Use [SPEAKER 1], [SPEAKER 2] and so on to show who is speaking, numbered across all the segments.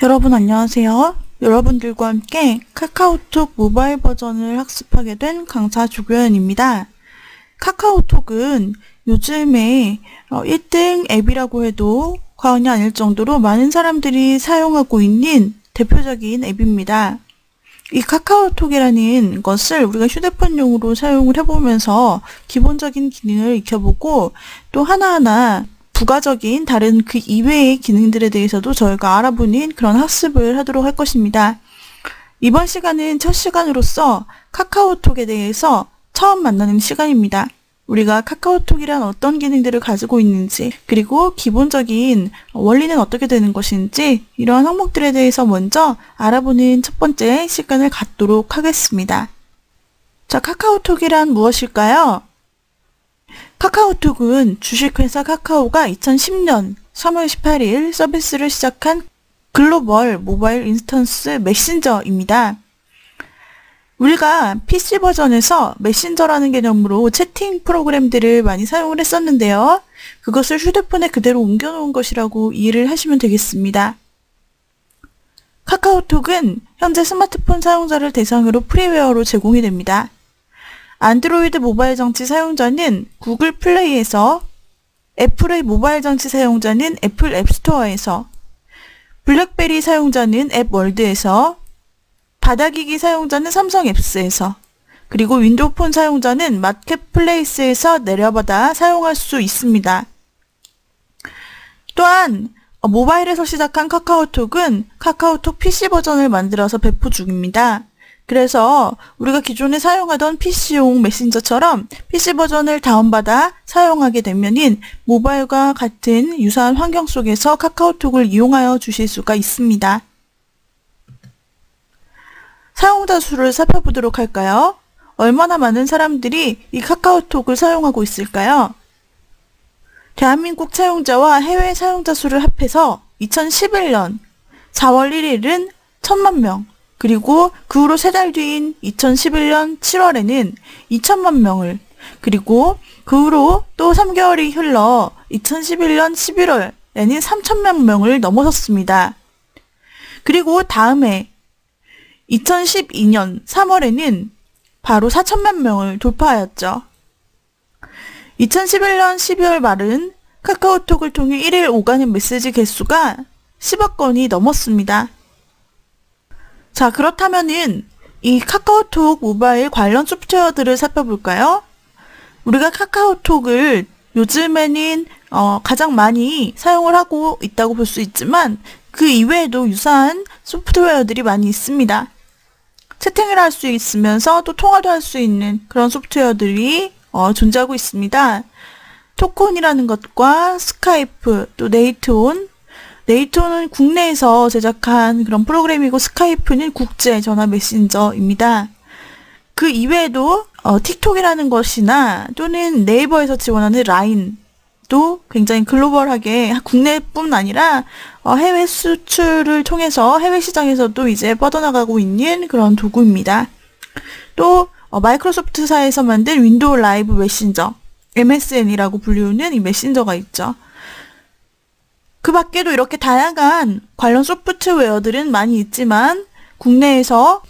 [SPEAKER 1] 여러분 안녕하세요. 여러분들과 함께 카카오톡 모바일 버전을 학습하게 된 강사 조교연입니다. 카카오톡은 요즘에 1등 앱이라고 해도 과언이 아닐 정도로 많은 사람들이 사용하고 있는 대표적인 앱입니다. 이 카카오톡이라는 것을 우리가 휴대폰용으로 사용을 해보면서 기본적인 기능을 익혀보고 또 하나하나 부가적인 다른 그 이외의 기능들에 대해서도 저희가 알아보는 그런 학습을 하도록 할 것입니다. 이번 시간은 첫 시간으로서 카카오톡에 대해서 처음 만나는 시간입니다. 우리가 카카오톡이란 어떤 기능들을 가지고 있는지, 그리고 기본적인 원리는 어떻게 되는 것인지, 이러한 항목들에 대해서 먼저 알아보는 첫 번째 시간을 갖도록 하겠습니다. 자, 카카오톡이란 무엇일까요? 카카오톡은 주식회사 카카오가 2010년 3월 18일 서비스를 시작한 글로벌 모바일 인스턴스 메신저입니다. 우리가 PC 버전에서 메신저라는 개념으로 채팅 프로그램들을 많이 사용을 했었는데요. 그것을 휴대폰에 그대로 옮겨놓은 것이라고 이해를 하시면 되겠습니다. 카카오톡은 현재 스마트폰 사용자를 대상으로 프리웨어로 제공이 됩니다. 안드로이드 모바일 장치 사용자는 구글 플레이에서, 애플의 모바일 장치 사용자는 애플 앱스토어에서, 블랙베리 사용자는 앱월드에서, 바닥이기 사용자는 삼성 앱스에서, 그리고 윈도우폰 사용자는 마켓플레이스에서 내려받아 사용할 수 있습니다. 또한 모바일에서 시작한 카카오톡은 카카오톡 PC 버전을 만들어서 배포 중입니다. 그래서 우리가 기존에 사용하던 PC용 메신저처럼 PC 버전을 다운받아 사용하게 되면은 모바일과 같은 유사한 환경 속에서 카카오톡을 이용하여 주실 수가 있습니다. 사용자 수를 살펴보도록 할까요? 얼마나 많은 사람들이 이 카카오톡을 사용하고 있을까요? 대한민국 사용자와 해외 사용자 수를 합해서 2011년 4월 1일은 1000만 명, 그리고 그 후로 3달 뒤인 2011년 7월에는 2000만 명을, 그리고 그 후로 또 3개월이 흘러 2011년 11월에는 3000만 명을 넘어섰습니다. 그리고 다음해 2012년 3월에는 바로 4000만 명을 돌파하였죠. 2011년 12월 말은 카카오톡을 통해 1일 오가는 메시지 개수가 10억 건이 넘었습니다. 자, 그렇다면은 이 카카오톡 모바일 관련 소프트웨어들을 살펴볼까요? 우리가 카카오톡을 요즘에는 가장 많이 사용을 하고 있다고 볼 수 있지만 그 이외에도 유사한 소프트웨어들이 많이 있습니다. 채팅을 할 수 있으면서 또 통화도 할 수 있는 그런 소프트웨어들이 존재하고 있습니다. 토콘이라는 것과 스카이프, 또 네이트온, 네이트온은 국내에서 제작한 그런 프로그램이고 스카이프는 국제 전화 메신저입니다. 그 이외에도 틱톡이라는 것이나 또는 네이버에서 지원하는 라인도 굉장히 글로벌하게 국내뿐 아니라 해외 수출을 통해서 해외 시장에서도 이제 뻗어나가고 있는 그런 도구입니다. 또 마이크로소프트사에서 만든 윈도우 라이브 메신저, MSN이라고 불리우는 이 메신저가 있죠. 그 밖에도 이렇게 다양한 관련 소프트웨어들은 많이 있지만 국내에서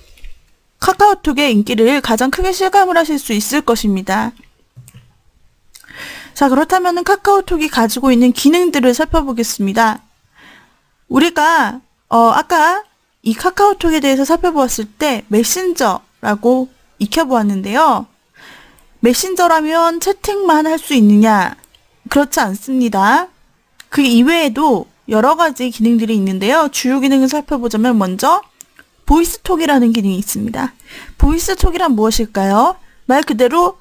[SPEAKER 1] 카카오톡의 인기를 가장 크게 실감을 하실 수 있을 것입니다. 자, 그렇다면 카카오톡이 가지고 있는 기능들을 살펴보겠습니다. 우리가 아까 이 카카오톡에 대해서 살펴보았을 때 메신저라고 익혀보았는데요. 메신저라면 채팅만 할 수 있느냐? 그렇지 않습니다. 그 이외에도 여러 가지 기능들이 있는데요. 주요 기능을 살펴보자면 먼저 보이스톡이라는 기능이 있습니다. 보이스톡이란 무엇일까요? 말 그대로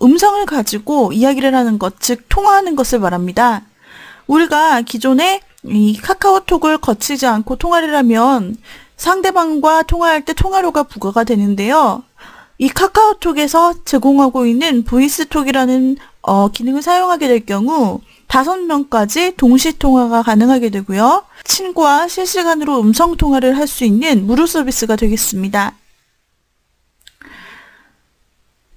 [SPEAKER 1] 음성을 가지고 이야기를 하는 것, 즉 통화하는 것을 말합니다. 우리가 기존에 이 카카오톡을 거치지 않고 통화를 하면 상대방과 통화할 때 통화료가 부과가 되는데요. 이 카카오톡에서 제공하고 있는 보이스톡이라는 기능을 사용하게 될 경우 5명까지 동시 통화가 가능하게 되고요. 친구와 실시간으로 음성 통화를 할 수 있는 무료 서비스가 되겠습니다.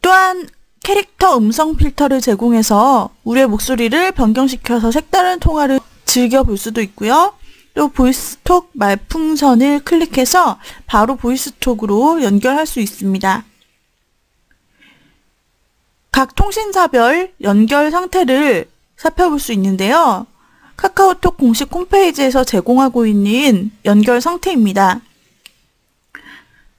[SPEAKER 1] 또한 캐릭터 음성 필터를 제공해서 우리의 목소리를 변경시켜서 색다른 통화를 즐겨볼 수도 있고요. 또 보이스톡 말풍선을 클릭해서 바로 보이스톡으로 연결할 수 있습니다. 각 통신사별 연결 상태를 살펴볼 수 있는데요. 카카오톡 공식 홈페이지에서 제공하고 있는 연결 상태입니다.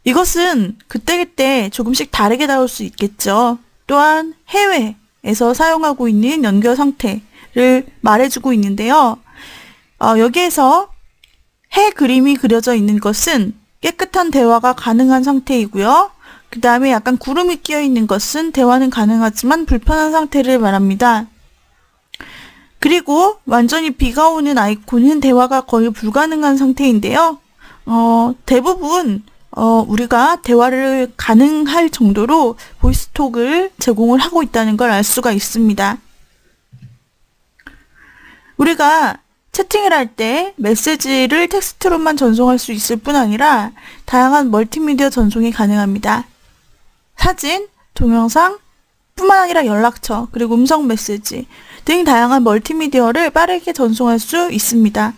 [SPEAKER 1] 이것은 그때그때 조금씩 다르게 나올 수 있겠죠. 또한 해외에서 사용하고 있는 연결 상태를 말해주고 있는데요. 여기에서 해 그림이 그려져 있는 것은 깨끗한 대화가 가능한 상태이고요. 그 다음에 약간 구름이 끼어 있는 것은 대화는 가능하지만 불편한 상태를 말합니다. 그리고 완전히 비가 오는 아이콘은 대화가 거의 불가능한 상태인데요. 대부분 우리가 대화를 가능할 정도로 보이스톡을 제공을 하고 있다는 걸 알 수가 있습니다. 우리가 채팅을 할 때 메시지를 텍스트로만 전송할 수 있을 뿐 아니라 다양한 멀티미디어 전송이 가능합니다. 사진, 동영상 뿐만 아니라 연락처, 그리고 음성 메시지 등 다양한 멀티미디어를 빠르게 전송할 수 있습니다.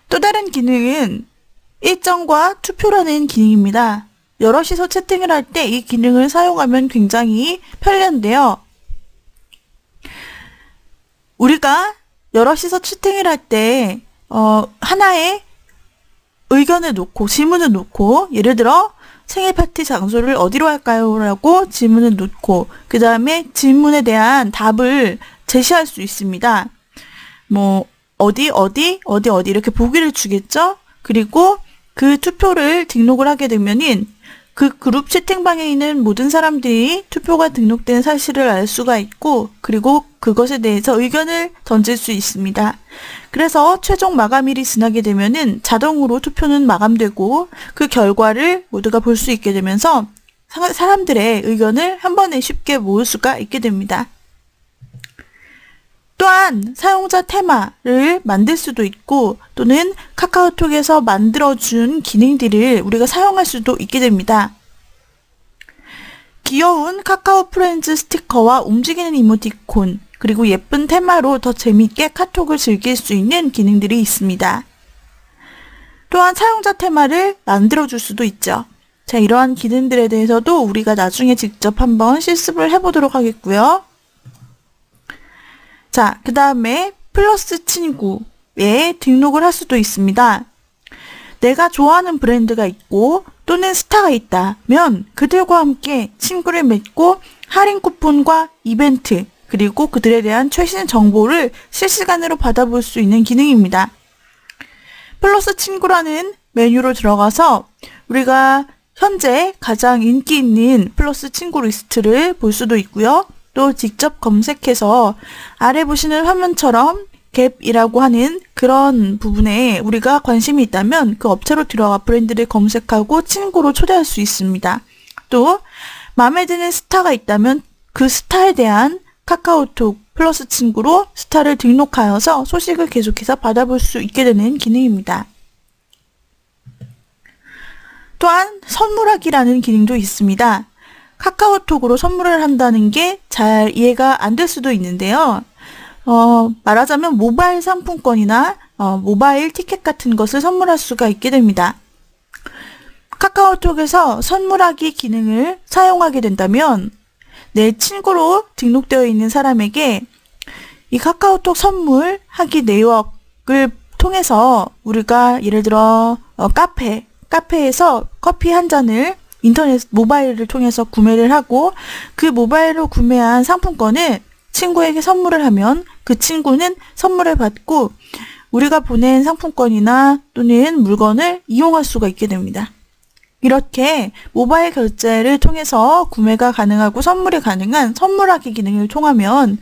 [SPEAKER 1] 또 다른 기능은 일정과 투표라는 기능입니다. 여럿이서 채팅을 할 때 이 기능을 사용하면 굉장히 편리한데요. 우리가 여럿이서 채팅을 할 때 하나의 의견을 놓고 질문을 놓고 예를 들어 생일 파티 장소를 어디로 할까요? 라고 질문을 놓고 그 다음에 질문에 대한 답을 제시할 수 있습니다. 어디 이렇게 보기를 주겠죠? 그리고 그 투표를 등록을 하게 되면은 그 그룹 채팅방에 있는 모든 사람들이 투표가 등록된 사실을 알 수가 있고 그리고 그것에 대해서 의견을 던질 수 있습니다. 그래서 최종 마감일이 지나게 되면은 자동으로 투표는 마감되고 그 결과를 모두가 볼 수 있게 되면서 사람들의 의견을 한 번에 쉽게 모을 수가 있게 됩니다. 또한 사용자 테마를 만들 수도 있고 또는 카카오톡에서 만들어준 기능들을 우리가 사용할 수도 있게 됩니다. 귀여운 카카오 프렌즈 스티커와 움직이는 이모티콘 그리고 예쁜 테마로 더 재미있게 카톡을 즐길 수 있는 기능들이 있습니다. 또한 사용자 테마를 만들어줄 수도 있죠. 자, 이러한 기능들에 대해서도 우리가 나중에 직접 한번 실습을 해보도록 하겠고요. 자, 그 다음에 플러스 친구에 등록을 할 수도 있습니다. 내가 좋아하는 브랜드가 있고 또는 스타가 있다면 그들과 함께 친구를 맺고 할인 쿠폰과 이벤트 그리고 그들에 대한 최신 정보를 실시간으로 받아볼 수 있는 기능입니다. 플러스 친구라는 메뉴로 들어가서 우리가 현재 가장 인기 있는 플러스 친구 리스트를 볼 수도 있고요. 또 직접 검색해서 아래 보시는 화면처럼 갭이라고 하는 그런 부분에 우리가 관심이 있다면 그 업체로 들어가 브랜드를 검색하고 친구로 초대할 수 있습니다. 또 마음에 드는 스타가 있다면 그 스타에 대한 카카오톡 플러스 친구로 스타를 등록하여서 소식을 계속해서 받아볼 수 있게 되는 기능입니다. 또한 선물하기라는 기능도 있습니다. 카카오톡으로 선물을 한다는 게 잘 이해가 안 될 수도 있는데요. 말하자면 모바일 상품권이나 모바일 티켓 같은 것을 선물할 수가 있게 됩니다. 카카오톡에서 선물하기 기능을 사용하게 된다면 내 친구로 등록되어 있는 사람에게 이 카카오톡 선물하기 내역을 통해서 우리가 예를 들어 카페에서 커피 한 잔을 인터넷 모바일을 통해서 구매를 하고 그 모바일로 구매한 상품권을 친구에게 선물을 하면 그 친구는 선물을 받고 우리가 보낸 상품권이나 또는 물건을 이용할 수가 있게 됩니다. 이렇게 모바일 결제를 통해서 구매가 가능하고 선물이 가능한 선물하기 기능을 통하면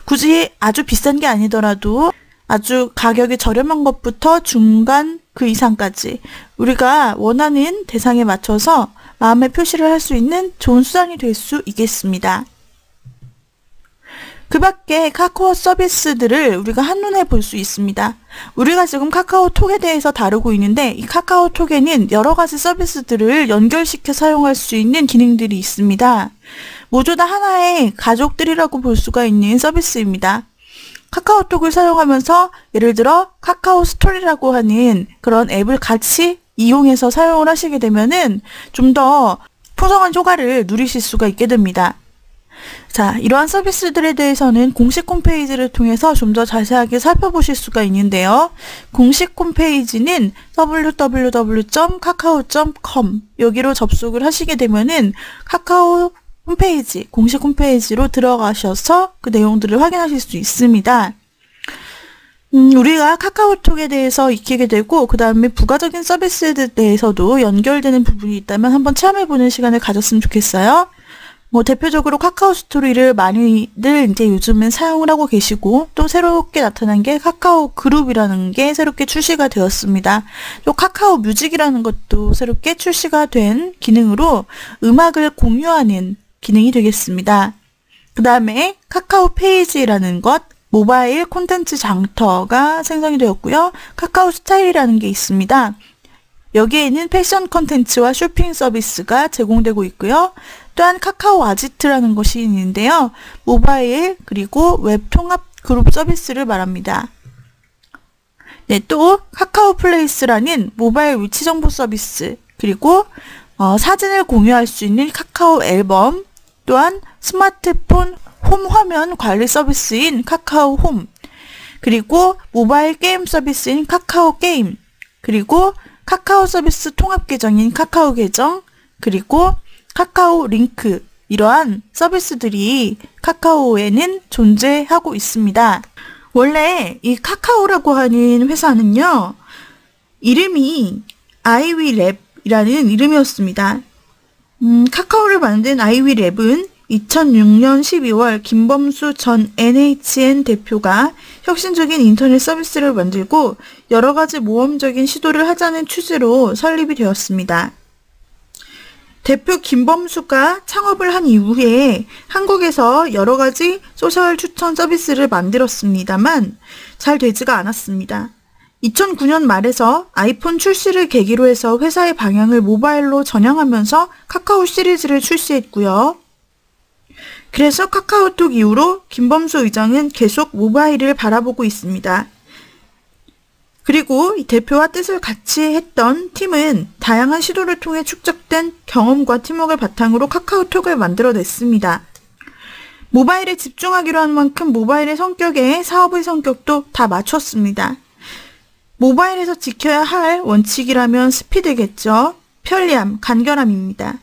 [SPEAKER 1] 굳이 아주 비싼 게 아니더라도 아주 가격이 저렴한 것부터 중간 그 이상까지 우리가 원하는 대상에 맞춰서 마음의 표시를 할 수 있는 좋은 수단이 될 수 있겠습니다. 그 밖에 카카오 서비스들을 우리가 한눈에 볼 수 있습니다. 우리가 지금 카카오톡에 대해서 다루고 있는데 이 카카오톡에는 여러 가지 서비스들을 연결시켜 사용할 수 있는 기능들이 있습니다. 모두 다 하나의 가족들이라고 볼 수가 있는 서비스입니다. 카카오톡을 사용하면서 예를 들어 카카오 스토리라고 하는 그런 앱을 같이 이용해서 사용을 하시게 되면은 좀 더 풍성한 효과를 누리실 수가 있게 됩니다. 자, 이러한 서비스들에 대해서는 공식 홈페이지를 통해서 좀 더 자세하게 살펴보실 수가 있는데요. 공식 홈페이지는 www.kakao.com 여기로 접속을 하시게 되면은 카카오 홈페이지, 공식 홈페이지로 들어가셔서 그 내용들을 확인하실 수 있습니다. 우리가 카카오톡에 대해서 익히게 되고 그 다음에 부가적인 서비스에 대해서도 연결되는 부분이 있다면 한번 체험해보는 시간을 가졌으면 좋겠어요. 대표적으로 카카오 스토리를 많이들 이제 요즘은 사용을 하고 계시고, 또 새롭게 나타난 게 카카오 그룹이라는 게 새롭게 출시가 되었습니다. 또 카카오 뮤직이라는 것도 새롭게 출시가 된 기능으로 음악을 공유하는 기능이 되겠습니다. 그 다음에 카카오 페이지라는 것, 모바일 콘텐츠 장터가 생성이 되었고요. 카카오 스타일이라는 게 있습니다. 여기에는 패션 콘텐츠와 쇼핑 서비스가 제공되고 있고요. 또한 카카오 아지트라는 것이 있는데요. 모바일 그리고 웹 통합 그룹 서비스를 말합니다. 네, 또 카카오 플레이스라는 모바일 위치 정보 서비스, 그리고 사진을 공유할 수 있는 카카오 앨범, 또한 스마트폰 홈 화면 관리 서비스인 카카오 홈, 그리고 모바일 게임 서비스인 카카오 게임, 그리고 카카오 서비스 통합 계정인 카카오 계정, 그리고 카카오 링크, 이러한 서비스들이 카카오에는 존재하고 있습니다. 원래 이 카카오라고 하는 회사는요, 이름이 아이위랩이라는 이름이었습니다. 카카오를 만든 아이위랩은 2006년 12월 김범수 전 NHN 대표가 혁신적인 인터넷 서비스를 만들고 여러 가지 모험적인 시도를 하자는 취지로 설립이 되었습니다. 대표 김범수가 창업을 한 이후에 한국에서 여러 가지 소셜 추천 서비스를 만들었습니다만 잘 되지가 않았습니다. 2009년 말에서 아이폰 출시를 계기로 해서 회사의 방향을 모바일로 전향하면서 카카오 시리즈를 출시했고요. 그래서 카카오톡 이후로 김범수 의장은 계속 모바일을 바라보고 있습니다. 그리고 이 대표와 뜻을 같이 했던 팀은 다양한 시도를 통해 축적된 경험과 팀워크를 바탕으로 카카오톡을 만들어냈습니다. 모바일에 집중하기로 한 만큼 모바일의 성격에 사업의 성격도 다 맞췄습니다. 모바일에서 지켜야 할 원칙이라면 스피드겠죠. 편리함, 간결함입니다.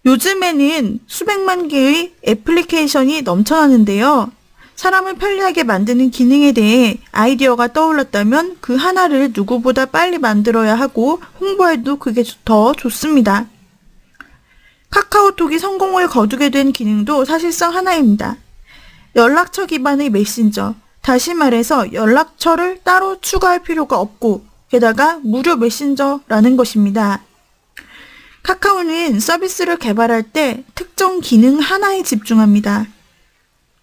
[SPEAKER 1] 요즘에는 수백만 개의 애플리케이션이 넘쳐나는데요. 사람을 편리하게 만드는 기능에 대해 아이디어가 떠올랐다면 그 하나를 누구보다 빨리 만들어야 하고 홍보해도 그게 더 좋습니다. 카카오톡이 성공을 거두게 된 기능도 사실상 하나입니다. 연락처 기반의 메신저, 다시 말해서 연락처를 따로 추가할 필요가 없고 게다가 무료 메신저라는 것입니다. 카카오는 서비스를 개발할 때 특정 기능 하나에 집중합니다.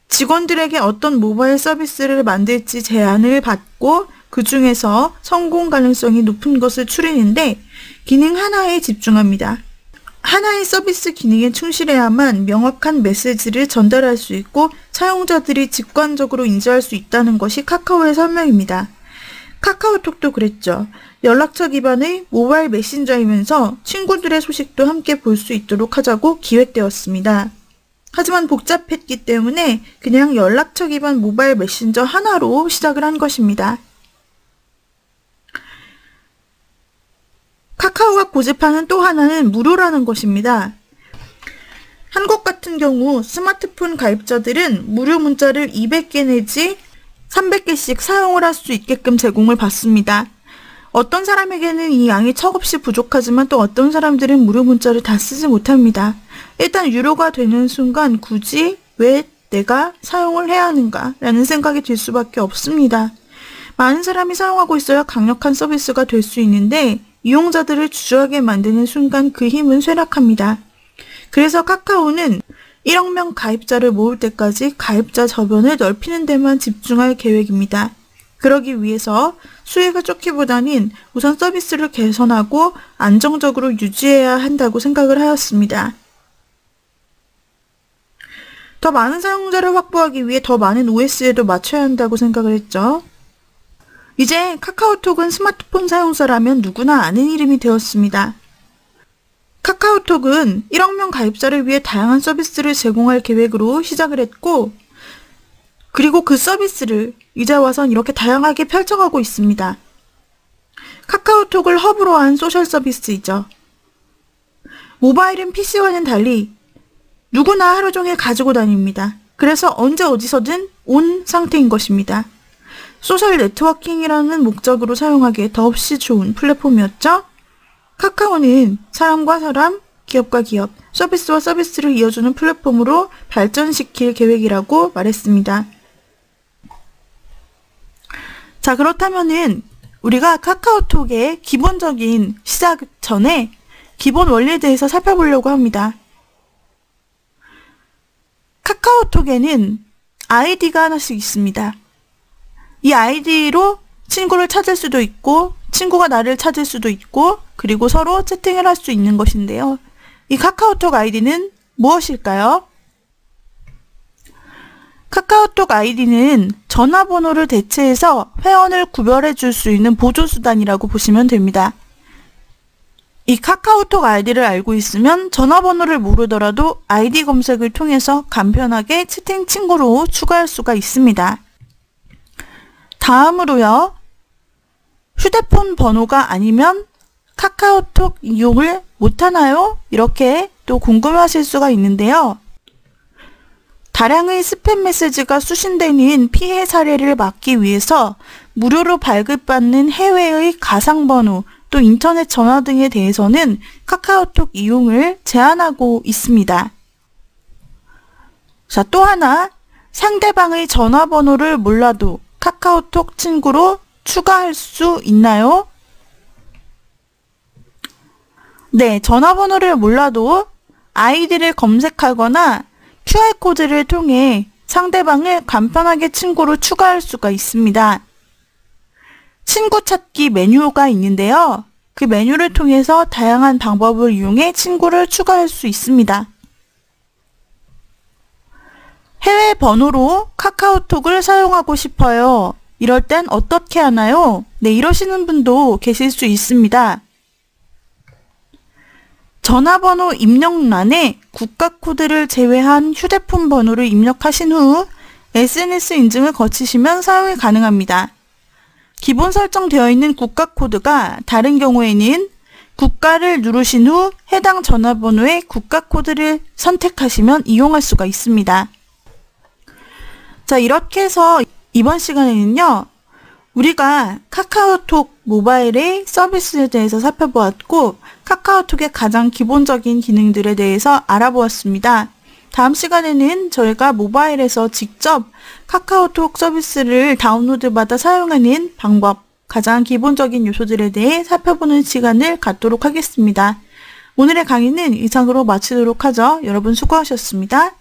[SPEAKER 1] 직원들에게 어떤 모바일 서비스를 만들지 제안을 받고 그 중에서 성공 가능성이 높은 것을 추리는데 기능 하나에 집중합니다. 하나의 서비스 기능에 충실해야만 명확한 메시지를 전달할 수 있고 사용자들이 직관적으로 인지할 수 있다는 것이 카카오의 설명입니다. 카카오톡도 그랬죠. 연락처 기반의 모바일 메신저이면서 친구들의 소식도 함께 볼 수 있도록 하자고 기획되었습니다. 하지만 복잡했기 때문에 그냥 연락처 기반 모바일 메신저 하나로 시작을 한 것입니다. 카카오가 고집하는 또 하나는 무료라는 것입니다. 한국 같은 경우 스마트폰 가입자들은 무료 문자를 200개 내지 300개씩 사용을 할 수 있게끔 제공을 받습니다. 어떤 사람에게는 이 양이 척없이 부족하지만 또 어떤 사람들은 무료 문자를 다 쓰지 못합니다. 일단 유료가 되는 순간 굳이 왜 내가 사용을 해야 하는가 라는 생각이 들 수밖에 없습니다. 많은 사람이 사용하고 있어야 강력한 서비스가 될 수 있는데 이용자들을 주저하게 만드는 순간 그 힘은 쇠락합니다. 그래서 카카오는 1억 명 가입자를 모을 때까지 가입자 저변을 넓히는 데만 집중할 계획입니다. 그러기 위해서 수익을 쫓기보다는 우선 서비스를 개선하고 안정적으로 유지해야 한다고 생각을 하였습니다. 더 많은 사용자를 확보하기 위해 더 많은 OS에도 맞춰야 한다고 생각을 했죠. 이제 카카오톡은 스마트폰 사용자라면 누구나 아는 이름이 되었습니다. 카카오톡은 1억 명 가입자를 위해 다양한 서비스를 제공할 계획으로 시작을 했고, 그리고 그 서비스를 이제 와선 이렇게 다양하게 펼쳐가고 있습니다. 카카오톡을 허브로 한 소셜 서비스이죠. 모바일은 PC와는 달리 누구나 하루 종일 가지고 다닙니다. 그래서 언제 어디서든 온 상태인 것입니다. 소셜 네트워킹이라는 목적으로 사용하기에 더없이 좋은 플랫폼이었죠. 카카오는 사람과 사람, 기업과 기업, 서비스와 서비스를 이어주는 플랫폼으로 발전시킬 계획이라고 말했습니다. 자, 그렇다면은 우리가 카카오톡의 기본적인 시작 전에 기본 원리에 대해서 살펴보려고 합니다. 카카오톡에는 아이디가 하나씩 있습니다. 이 아이디로 친구를 찾을 수도 있고, 친구가 나를 찾을 수도 있고, 그리고 서로 채팅을 할 수 있는 것인데요. 이 카카오톡 아이디는 무엇일까요? 카카오톡 아이디는 전화번호를 대체해서 회원을 구별해 줄 수 있는 보조수단이라고 보시면 됩니다. 이 카카오톡 아이디를 알고 있으면 전화번호를 모르더라도 아이디 검색을 통해서 간편하게 채팅 친구로 추가할 수가 있습니다. 다음으로요. 휴대폰 번호가 아니면 카카오톡 이용을 못하나요? 이렇게 또 궁금해하실 수가 있는데요. 다량의 스팸 메시지가 수신되는 피해 사례를 막기 위해서 무료로 발급받는 해외의 가상번호, 또 인터넷 전화 등에 대해서는 카카오톡 이용을 제한하고 있습니다. 자, 또 하나, 상대방의 전화번호를 몰라도 카카오톡 친구로 추가할 수 있나요? 네, 전화번호를 몰라도 아이디를 검색하거나 QR코드를 통해 상대방을 간편하게 친구로 추가할 수가 있습니다. 친구 찾기 메뉴가 있는데요. 그 메뉴를 통해서 다양한 방법을 이용해 친구를 추가할 수 있습니다. 해외 번호로 카카오톡을 사용하고 싶어요. 이럴 땐 어떻게 하나요? 네, 이러시는 분도 계실 수 있습니다. 전화번호 입력란에 국가코드를 제외한 휴대폰 번호를 입력하신 후 SNS 인증을 거치시면 사용이 가능합니다. 기본 설정되어 있는 국가코드가 다른 경우에는 국가를 누르신 후 해당 전화번호의 국가코드를 선택하시면 이용할 수가 있습니다. 자, 이렇게 해서 이번 시간에는요, 우리가 카카오톡 모바일의 서비스에 대해서 살펴보았고, 카카오톡의 가장 기본적인 기능들에 대해서 알아보았습니다. 다음 시간에는 저희가 모바일에서 직접 카카오톡 서비스를 다운로드 받아 사용하는 방법, 가장 기본적인 요소들에 대해 살펴보는 시간을 갖도록 하겠습니다. 오늘의 강의는 이상으로 마치도록 하죠. 여러분 수고하셨습니다.